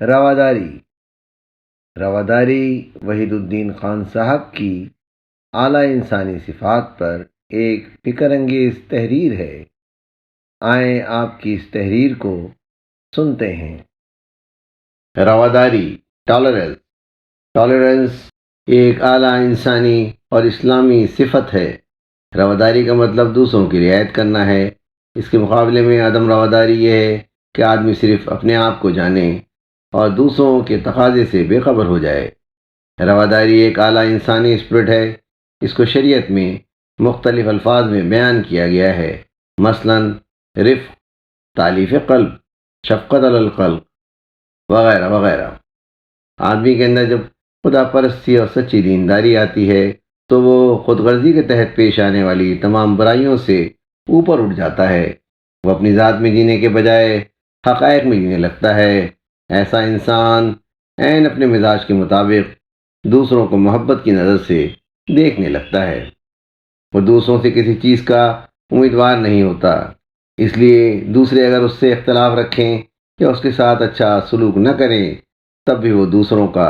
رواداری رواداری وحید الدین خان صاحب کی اعلیٰ انسانی صفات پر ایک فکر انگیز تحریر ہے۔ آئیں آپ کی اس تحریر کو سنتے ہیں۔ رواداری ٹالرنس ایک اعلیٰ انسانی اور اسلامی صفت ہے۔ رواداری کا مطلب دوسروں کی رعایت کرنا ہے۔ اس کے مقابلے میں عدم رواداری یہ ہے کہ آدمی صرف اپنے آپ کو جانے اور دوسروں کے تقاضے سے بے خبر ہو جائے۔ رواداری ایک اعلیٰ انسانی اسپرٹ ہے۔ اس کو شریعت میں مختلف الفاظ میں بیان کیا گیا ہے، مثلا رفق، تالیف قلب، شفقت علی الخلق وغیرہ وغیرہ۔ آدمی کے اندر جب خدا پرستی اور سچی دینداری آتی ہے تو وہ خود غرضی کے تحت پیش آنے والی تمام برائیوں سے اوپر اٹھ جاتا ہے۔ وہ اپنی ذات میں جینے کے بجائے حقائق میں جینے لگتا ہے۔ ایسا انسان عین اپنے مزاج کے مطابق دوسروں کو محبت کی نظر سے دیکھنے لگتا ہے۔ وہ دوسروں سے کسی چیز کا امیدوار نہیں ہوتا، اس لیے دوسرے اگر اس سے اختلاف رکھیں یا اس کے ساتھ اچھا سلوک نہ کریں تب بھی وہ دوسروں کا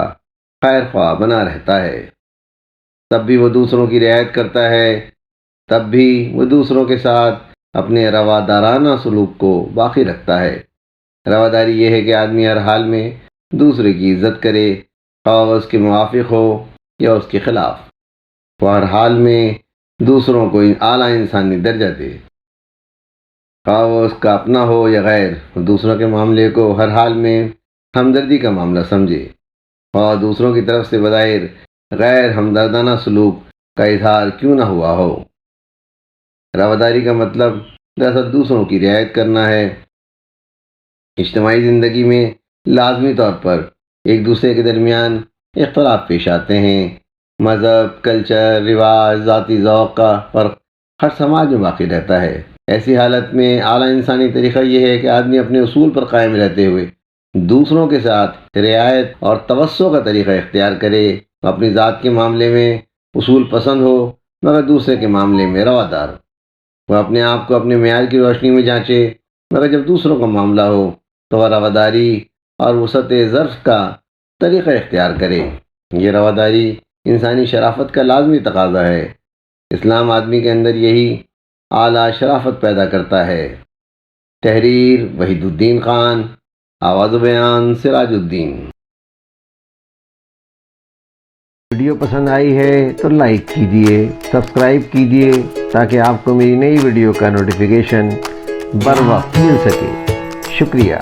خیر خواہ بنا رہتا ہے، تب بھی وہ دوسروں کی رعایت کرتا ہے، تب بھی وہ دوسروں کے ساتھ اپنے روادارانہ سلوک کو باقی رکھتا ہے۔ رواداری یہ ہے کہ آدمی ہر حال میں دوسرے کی عزت کرے، خواہ وہ اس کے موافق ہو یا اس کے خلاف۔ وہ ہر حال میں دوسروں کو اعلیٰ انسانی درجہ دے، خواہ وہ اس کا اپنا ہو یا غیر۔ وہ دوسروں کے معاملے کو ہر حال میں ہمدردی کا معاملہ سمجھے، اور دوسروں کی طرف سے بظاہر غیر ہمدردانہ سلوک کا اظہار کیوں نہ ہوا ہو۔ رواداری کا مطلب دراصل دوسروں کی رعایت کرنا ہے۔ اجتماعی زندگی میں لازمی طور پر ایک دوسرے کے درمیان اختلاف پیش آتے ہیں۔ مذہب، کلچر، رواج، ذاتی ذوق کا فرق ہر سماج میں باقی رہتا ہے۔ ایسی حالت میں اعلیٰ انسانی طریقہ یہ ہے کہ آدمی اپنے اصول پر قائم رہتے ہوئے دوسروں کے ساتھ رعایت اور توسع کا طریقہ اختیار کرے۔ اپنی ذات کے معاملے میں اصول پسند ہو مگر دوسرے کے معاملے میں روادار۔ وہ اپنے آپ کو اپنے معیار کی روشنی میں جانچے، مگر جب دوسروں کا معاملہ ہو تو وہ رواداری اور وسعت ظرف کا طریقہ اختیار کرے۔ یہ رواداری انسانی شرافت کا لازمی تقاضا ہے۔ اسلام آدمی کے اندر یہی اعلیٰ شرافت پیدا کرتا ہے۔ تحریر وحید الدین خان، آواز و بیان سراج الدین۔ ویڈیو پسند آئی ہے تو لائک کیجئے، سبسکرائب کیجئے تاکہ آپ کو میری نئی ویڈیو کا نوٹیفیکیشن بر وقت مل سکے۔ شکریہ۔